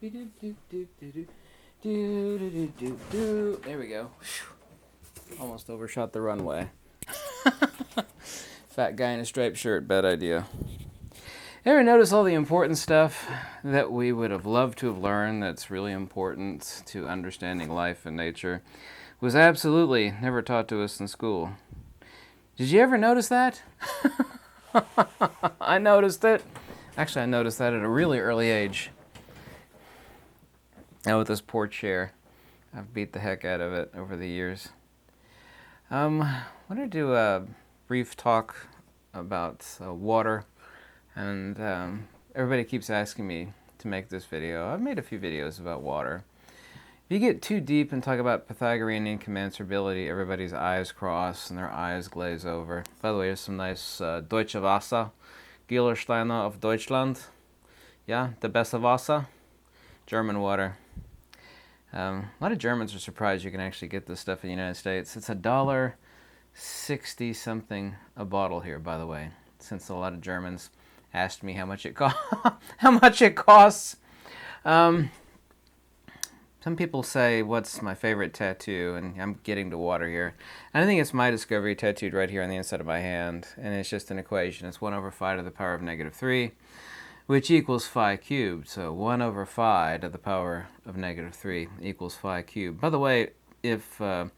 There we go. Almost overshot the runway. Fat guy in a striped shirt, bad idea. Ever notice all the important stuff that we would have loved to have learned that's really important to understanding life and nature was absolutely never taught to us in school? Did you ever notice that? I noticed it. Actually, I noticed that at a really early age. Now with this poor chair, I've beat the heck out of it over the years. I want to do a brief talk about water, and everybody keeps asking me to make this video. I've made a few videos about water. If you get too deep and talk about Pythagorean incommensurability, everybody's eyes cross and their eyes glaze over. By the way, there's some nice Deutsche Wasser, Gielersteiner of Deutschland. Yeah, the beste Wasser, German water. A lot of Germans are surprised you can actually get this stuff in the United States. It's $1.60 something a bottle here, by the way, since a lot of Germans asked me how much it costs. Some people say, what's my favorite tattoo? And I'm getting to water here. And I think it's my discovery tattooed right here on the inside of my hand. And it's just an equation. It's 1 over 5 to the power of negative 3, which equals phi cubed. So 1 over 5 to the power of negative 3 equals phi cubed. By the way, if the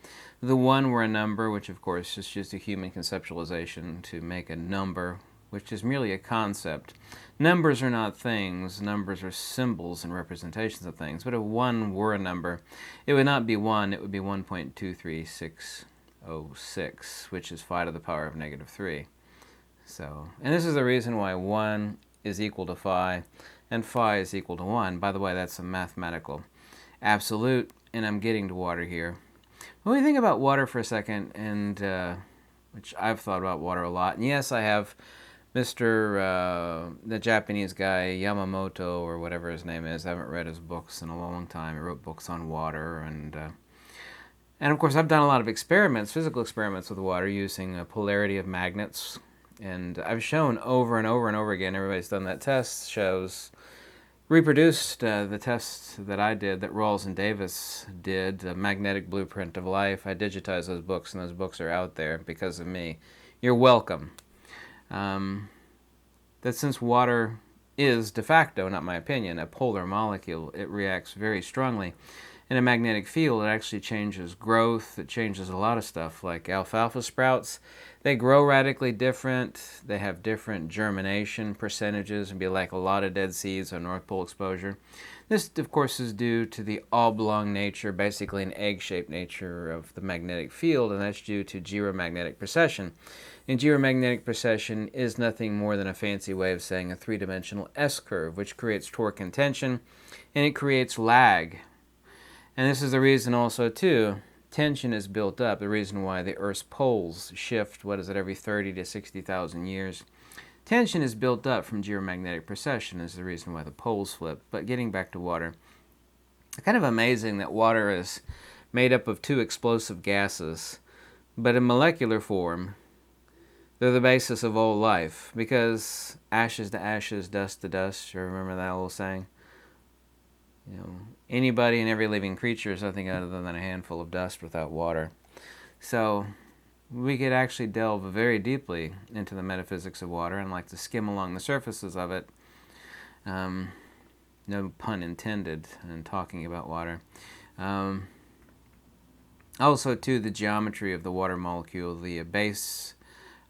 1 were a number, which of course is just a human conceptualization to make a number, which is merely a concept. Numbers are not things. Numbers are symbols and representations of things. But if 1 were a number, it would not be 1. It would be 1.23606, which is phi to the power of negative 3. So, and this is the reason why 1 is equal to phi, and phi is equal to 1. By the way, that's a mathematical absolute, and I'm getting to water here. When we think about water for a second, and which I've thought about water a lot, and yes, I have the Japanese guy, Yamamoto, or whatever his name is. I haven't read his books in a long time. He wrote books on water, and of course I've done a lot of experiments, physical experiments with water using a polarity of magnets, and I've shown over and over and over again, everybody's done that test, reproduced the tests that I did, that Rawls and Davis did, the magnetic blueprint of life. I digitized those books, and those books are out there because of me. You're welcome. That since water is de facto, not my opinion, a polar molecule, it reacts very strongly. In a magnetic field, it actually changes growth, it changes a lot of stuff, like alfalfa sprouts. They grow radically different, they have different germination percentages, and be like a lot of dead seeds on North Pole exposure. This, of course, is due to the oblong nature, basically an egg-shaped nature of the magnetic field, and that's due to gyromagnetic precession. And gyromagnetic precession is nothing more than a fancy way of saying a three-dimensional S-curve, which creates torque and tension, and it creates lag. And this is the reason also, too, tension is built up, the reason why the Earth's poles shift, every 30 to 60,000 years. Tension is built up from gyromagnetic precession is the reason why the poles flip. But getting back to water, it's kind of amazing that water is made up of 2 explosive gases, but in molecular form, they're the basis of all life, because ashes to ashes, dust to dust. You remember that old saying? You know, anybody and every living creature is nothing other than a handful of dust without water. So we could actually delve very deeply into the metaphysics of water and like to skim along the surfaces of it. No pun intended in talking about water. Also, too, the geometry of the water molecule, the base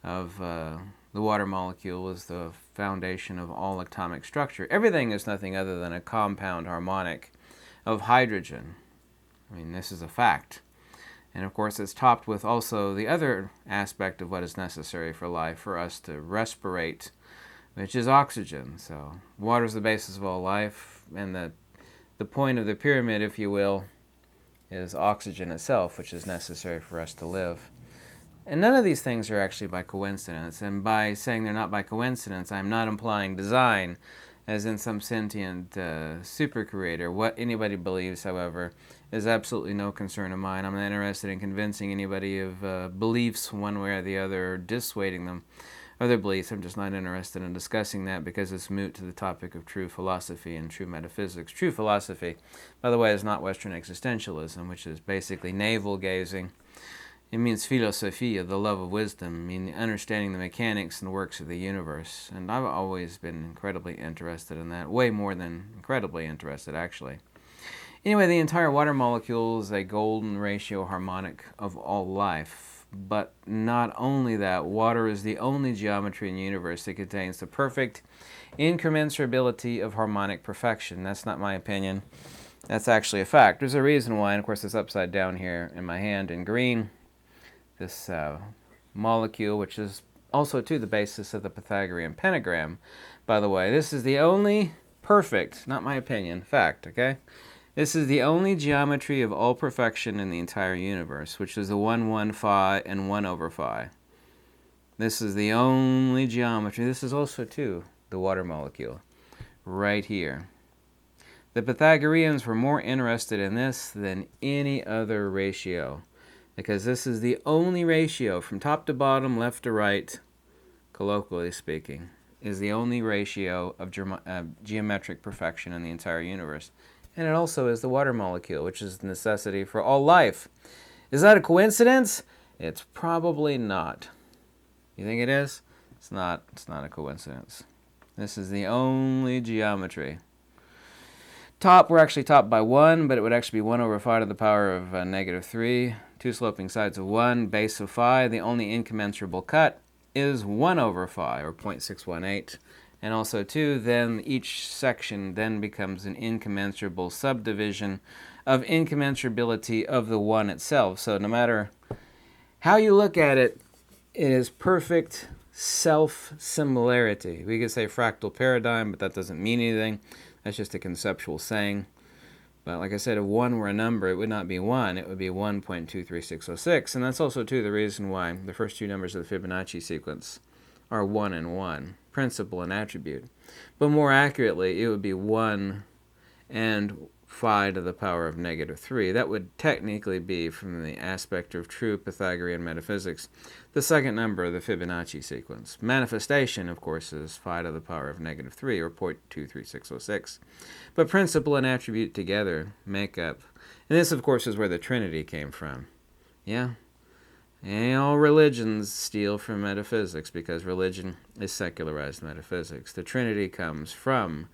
of the water molecule is the foundation of all atomic structure. Everything is nothing other than a compound harmonic of hydrogen. I mean, this is a fact. And of course, it's topped with also the other aspect of what is necessary for life, for us to respirate, which is oxygen. So water is the basis of all life, and the point of the pyramid, if you will, is oxygen itself, which is necessary for us to live. And none of these things are actually by coincidence. And by saying they're not by coincidence, I'm not implying design, as in some sentient super creator. What anybody believes, however, is absolutely no concern of mine. I'm not interested in convincing anybody of beliefs one way or the other, or dissuading them other beliefs. I'm just not interested in discussing that because it's moot to the topic of true philosophy and true metaphysics. True philosophy, by the way, is not Western existentialism, which is basically navel-gazing. It means philosophia, the love of wisdom, meaning understanding the mechanics and works of the universe. And I've always been incredibly interested in that, way more than incredibly interested, actually. Anyway, the entire water molecule is a golden ratio harmonic of all life. But not only that, water is the only geometry in the universe that contains the perfect incommensurability of harmonic perfection. That's not my opinion. That's actually a fact. There's a reason why, and of course it's upside down here in my hand in green. This molecule, which is also too the basis of the Pythagorean pentagram, by the way. This is the only perfect, not my opinion, fact, okay? This is the only geometry of all perfection in the entire universe, which is the 1, 1, phi, and 1 over phi. This is the only geometry. This is also too the water molecule, right here. The Pythagoreans were more interested in this than any other ratio, because this is the only ratio from top to bottom, left to right, colloquially speaking, is the only ratio of geometric perfection in the entire universe. And it also is the water molecule, which is the necessity for all life. Is that a coincidence? It's probably not. You think it is? It's not a coincidence. This is the only geometry. We're actually topped by 1, but it would actually be 1 over phi to the power of negative 3. 2 sloping sides of 1, base of phi. The only incommensurable cut is 1 over phi, or 0.618. And also, too, then each section then becomes an incommensurable subdivision of incommensurability of the 1 itself. So no matter how you look at it, it is perfect self-similarity. We could say fractal paradigm, but that doesn't mean anything. That's just a conceptual saying. But like I said, if 1 were a number, it would not be 1. It would be 1.23606. And that's also, too, the reason why the first 2 numbers of the Fibonacci sequence are 1 and 1, principle and attribute. But more accurately, it would be 1 and phi to the power of negative 3. That would technically be, from the aspect of true Pythagorean metaphysics, the second number of the Fibonacci sequence. Manifestation, of course, is phi to the power of negative 3, or 0.23606. But principle and attribute together make up. And this, of course, is where the Trinity came from. Yeah? And all religions steal from metaphysics, because religion is secularized metaphysics. The Trinity comes from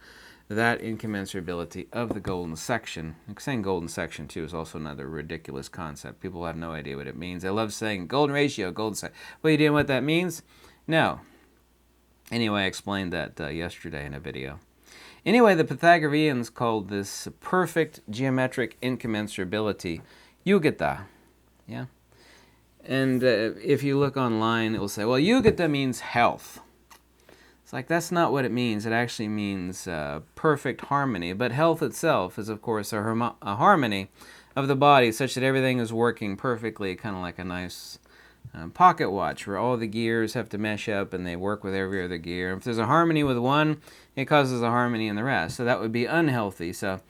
that incommensurability of the golden section. Saying golden section, too, is also another ridiculous concept. People have no idea what it means. They love saying golden ratio, golden section. Well, you know what that means? No. Anyway, I explained that yesterday in a video. Anyway, the Pythagoreans called this perfect geometric incommensurability yugata. Yeah? And if you look online, it will say, well, yugata means health. It's like, that's not what it means. It actually means perfect harmony. But health itself is, of course, a harmony of the body such that everything is working perfectly, kind of like a nice pocket watch where all the gears have to mesh up and they work with every other gear. If there's a harmony with one, it causes a harmony in the rest. So that would be unhealthy. So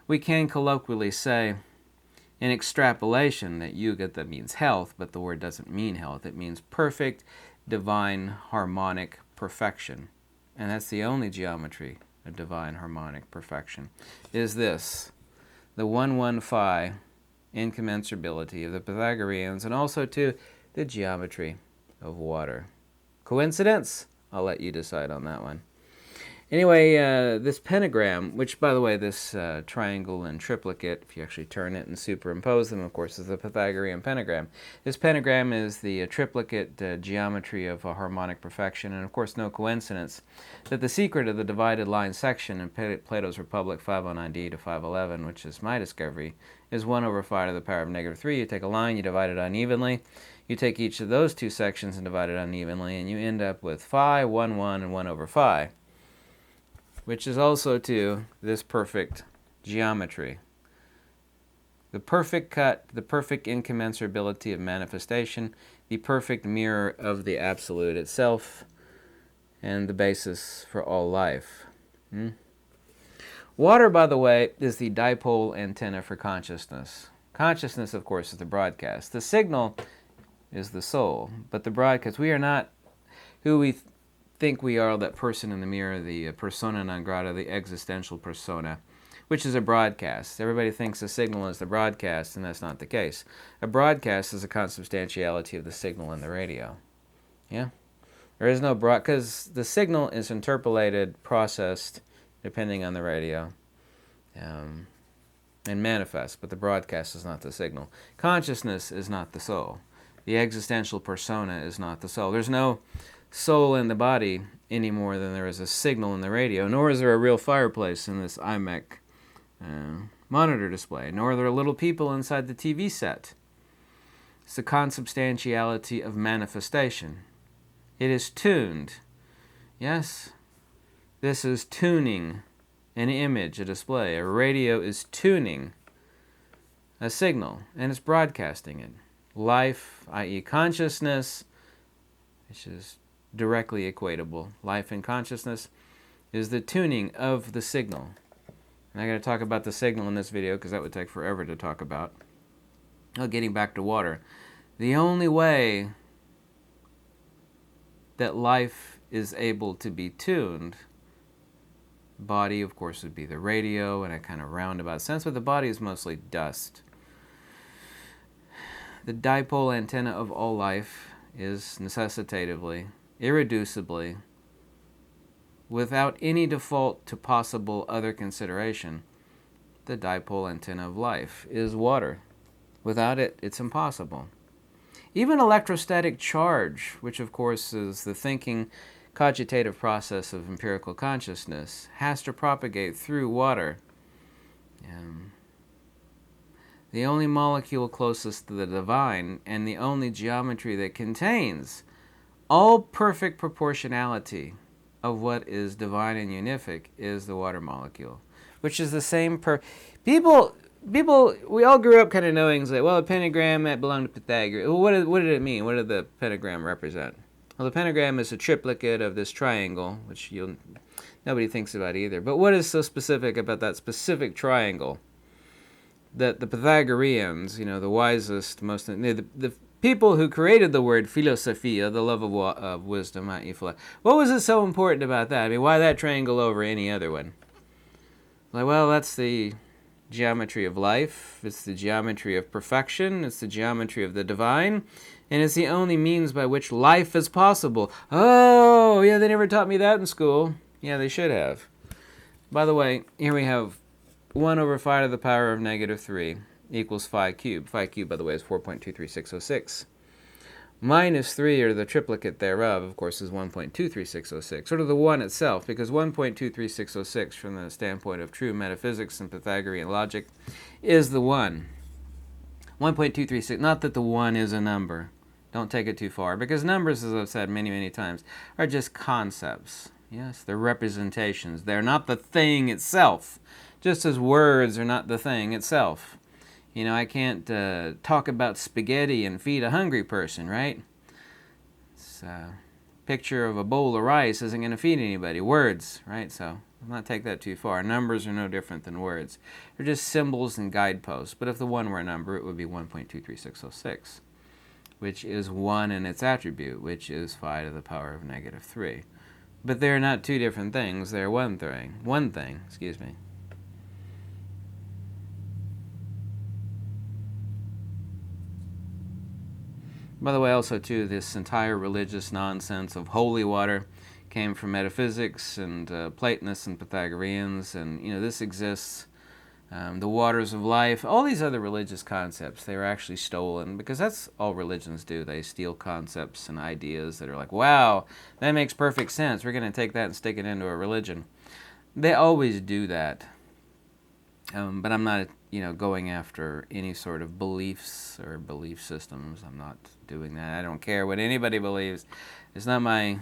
we can colloquially say in extrapolation that yugata means health, but the word doesn't mean health. It means perfect, divine, harmonic perfection. And that's the only geometry of divine harmonic perfection, is this, the 1, 1 phi incommensurability of the Pythagoreans, and also to the geometry of water. Coincidence? I'll let you decide on that one. Anyway, this pentagram, which, by the way, this triangle and triplicate, if you actually turn it and superimpose them, of course, is the Pythagorean pentagram. This pentagram is the triplicate geometry of harmonic perfection, and, of course, no coincidence that the secret of the divided line section in Plato's Republic 509d to 511, which is my discovery, is 1 over phi to the power of negative 3. You take a line, you divide it unevenly. You take each of those two sections and divide it unevenly, and you end up with phi, 1, 1, and 1 over phi, which is also to this perfect geometry. The perfect cut, the perfect incommensurability of manifestation, the perfect mirror of the absolute itself, and the basis for all life. Water, by the way, is the dipole antenna for consciousness. Consciousness, of course, is the broadcast. The signal is the soul, but the broadcast, we are not who we think we are, that person in the mirror, the persona non grata, the existential persona, which is a broadcast. Everybody thinks a signal is the broadcast, and that's not the case. A broadcast is a consubstantiality of the signal in the radio. Yeah? There is no because the signal is interpolated, processed, depending on the radio, and manifest, but the broadcast is not the signal. Consciousness is not the soul. The existential persona is not the soul. There's no soul in the body any more than there is a signal in the radio, nor is there a real fireplace in this iMac monitor display, nor are there little people inside the TV set. It's the consubstantiality of manifestation. It is tuned. Yes? This is tuning an image, a display. A radio is tuning a signal, and it's broadcasting it. Life, i.e. consciousness, which is directly equatable. Life and consciousness is the tuning of the signal. And I'm going to talk about the signal in this video because that would take forever to talk about. Getting back to water. The only way that life is able to be tuned, body, of course, would be the radio in a kind of roundabout sense, but the body is mostly dust. The dipole antenna of all life is necessitatively, irreducibly, without any default to possible other consideration, the dipole antenna of life is water. Without it, it's impossible. Even electrostatic charge, which of course is the thinking, cogitative process of empirical consciousness, has to propagate through water. The only molecule closest to the divine, and the only geometry that contains all perfect proportionality of what is divine and unific, is the water molecule, which is the same people, we all grew up kind of knowing, like, well, a pentagram, that belonged to Pythagoras. Well, what did it mean? What did the pentagram represent? Well, the pentagram is a triplicate of this triangle, which nobody thinks about either. But what is so specific about that specific triangle that the Pythagoreans, the wisest, the people who created the word philosophia, the love of wisdom, what was it so important about that? I mean, why that triangle over any other one? Like, well, that's the geometry of life, it's the geometry of perfection, it's the geometry of the divine, and it's the only means by which life is possible. Oh, yeah, they never taught me that in school. Yeah, they should have. By the way, here we have 1 over 5 to the power of negative 3 equals phi cubed. Phi cubed, by the way, is 4.23606. Minus 3, or the triplicate thereof, of course, is 1.23606, sort of the 1 itself, because 1.23606, from the standpoint of true metaphysics and Pythagorean logic, is the 1. 1.236, not that the 1 is a number. Don't take it too far, because numbers, as I've said many, many times, are just concepts. Yes, they're representations. They're not the thing itself, just as words are not the thing itself. I can't talk about spaghetti and feed a hungry person, right? It's a picture of a bowl of rice isn't going to feed anybody. Words, right? So let's not take that too far. Numbers are no different than words. They're just symbols and guideposts. But if the 1 were a number, it would be 1.23606, which is 1 in its attribute, which is phi to the power of negative 3. But they're not two different things. They're one thing, excuse me. By the way, also, too, this entire religious nonsense of holy water came from metaphysics and Platonists and Pythagoreans, and, this exists. The waters of life, all these other religious concepts, they were actually stolen, because that's all religions do. They steal concepts and ideas that are like, wow, that makes perfect sense. We're going to take that and stick it into a religion. They always do that. But I'm not, going after any sort of beliefs or belief systems. I'm not doing that. I don't care what anybody believes. It's not my...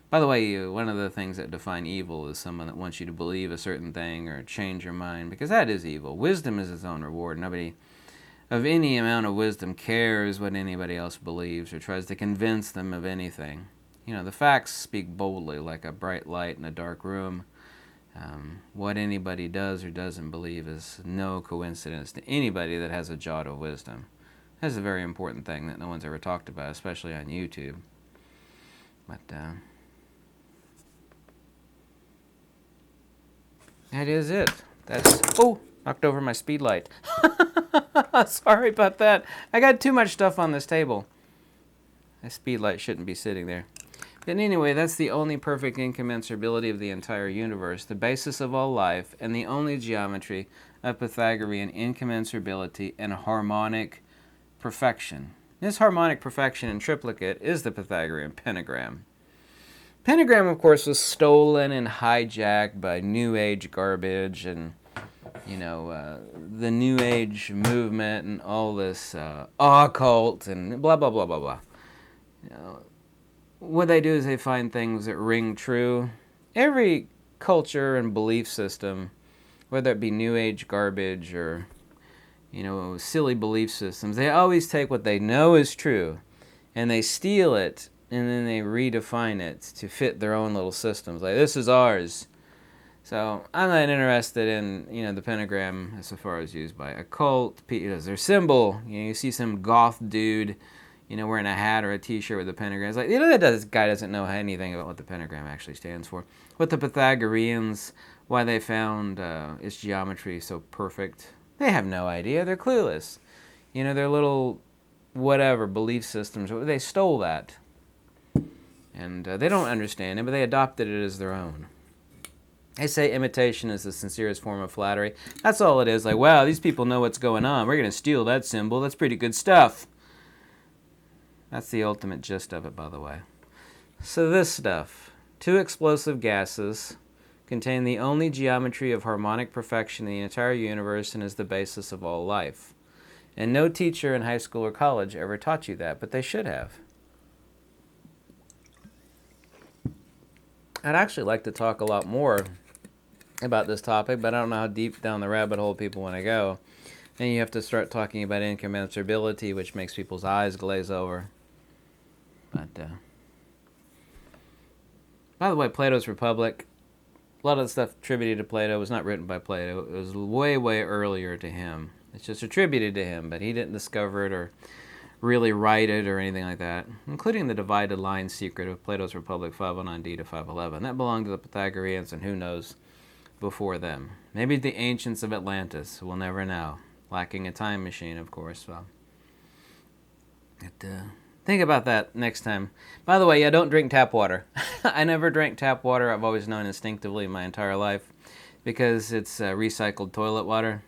By the way, one of the things that define evil is someone that wants you to believe a certain thing or change your mind, because that is evil. Wisdom is its own reward. Nobody of any amount of wisdom cares what anybody else believes or tries to convince them of anything. The facts speak boldly like a bright light in a dark room. What anybody does or doesn't believe is no coincidence to anybody that has a jot of wisdom. That's a very important thing that no one's ever talked about, especially on YouTube. But that is it. That's... Oh! Knocked over my speed light. Sorry about that. I got too much stuff on this table. A speed light shouldn't be sitting there. But anyway, that's the only perfect incommensurability of the entire universe, the basis of all life, and the only geometry of Pythagorean incommensurability and harmonic perfection. This harmonic perfection in triplicate is the Pythagorean pentagram. Pentagram, of course, was stolen and hijacked by New Age garbage and, you know, the New Age movement and all this occult and blah, blah, blah, blah, blah. You know, what they do is they find things that ring true. Every culture and belief system, whether it be New Age garbage or, you know, silly belief systems, they always take what they know is true and they steal it and then they redefine it to fit their own little systems. Like, this is ours. So I'm not interested in, you know, the pentagram as far as used by a cult. As their symbol, you know, you see some goth dude, you know, wearing a hat or a t-shirt with a pentagram. It's like, you know, this guy doesn't know anything about what the pentagram actually stands for. What the Pythagoreans, why they found its geometry so perfect, they have no idea. They're clueless. You know, their little whatever belief systems, they stole that. And they don't understand it, but they adopted it as their own. They say imitation is the sincerest form of flattery. That's all it is. Like, wow, these people know what's going on. We're going to steal that symbol. That's pretty good stuff. That's the ultimate gist of it, by the way. So this stuff, two explosive gases, contain the only geometry of harmonic perfection in the entire universe and is the basis of all life. And no teacher in high school or college ever taught you that, but they should have. I'd actually like to talk a lot more about this topic, but I don't know how deep down the rabbit hole people want to go. Then you have to start talking about incommensurability, which makes people's eyes glaze over. But, by the way, Plato's Republic, a lot of the stuff attributed to Plato was not written by Plato. It was way, way earlier to him. It's just attributed to him, but he didn't discover it or really write it or anything like that, including the divided line secret of Plato's Republic 509d to 511. That belonged to the Pythagoreans and who knows before them. Maybe the ancients of Atlantis. We'll never know. Lacking a time machine, of course. So. Think about that next time. By the way, yeah, don't drink tap water. I never drank tap water. I've always known instinctively my entire life because it's recycled toilet water.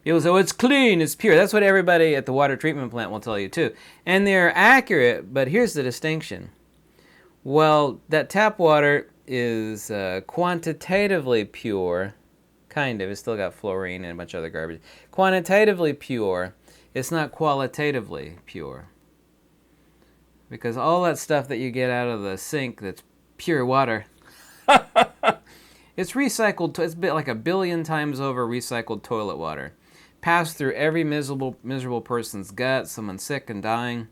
People say, oh, it's clean, it's pure. That's what everybody at the water treatment plant will tell you, too. And they're accurate, but here's the distinction. Well, that tap water is quantitatively pure, kind of. It's still got fluorine and a bunch of other garbage. Quantitatively pure. It's not qualitatively pure. Because all that stuff that you get out of the sink that's pure water, it's recycled. It's like 1 billion times over recycled toilet water. Passed through every miserable person's gut, someone sick and dying.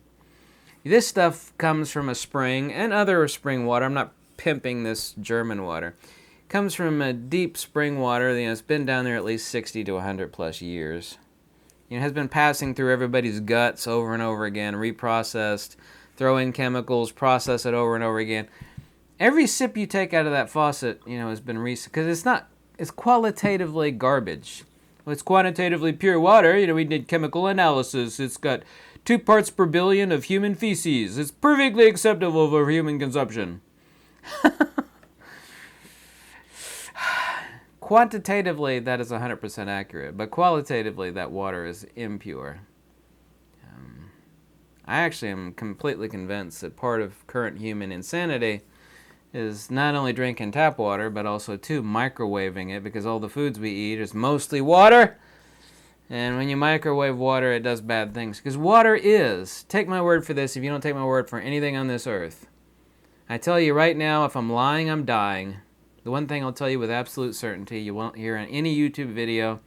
This stuff comes from a spring and other spring water. I'm not pimping this German water. It comes from a deep spring water. You know, it's been down there at least 60 to 100 plus years. You know, it has been passing through everybody's guts over and over again, reprocessed, throw in chemicals, process it over and over again. Every sip you take out of that faucet, you know, has been because it's qualitatively garbage. Well, it's quantitatively pure water. You know, we did chemical analysis. It's got 2 parts per billion of human feces. It's perfectly acceptable for human consumption. Quantitatively, that is 100% accurate, but qualitatively, that water is impure. I actually am completely convinced that part of current human insanity is not only drinking tap water, but also, too, microwaving it, because all the foods we eat is mostly water. And when you microwave water, it does bad things. Because water is, take my word for this if you don't take my word for anything on this earth. I tell you right now, if I'm lying, I'm dying. The one thing I'll tell you with absolute certainty, you won't hear in any YouTube video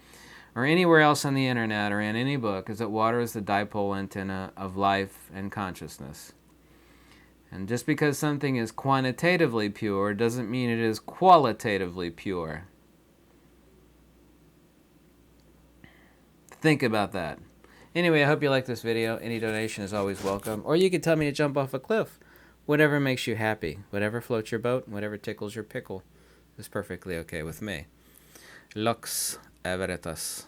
or anywhere else on the internet or in any book, is that water is the dipole antenna of life and consciousness. And just because something is quantitatively pure doesn't mean it is qualitatively pure. Think about that. Anyway, I hope you like this video. Any donation is always welcome. Or you could tell me to jump off a cliff. Whatever makes you happy, whatever floats your boat, whatever tickles your pickle is perfectly okay with me. Lux Veritas.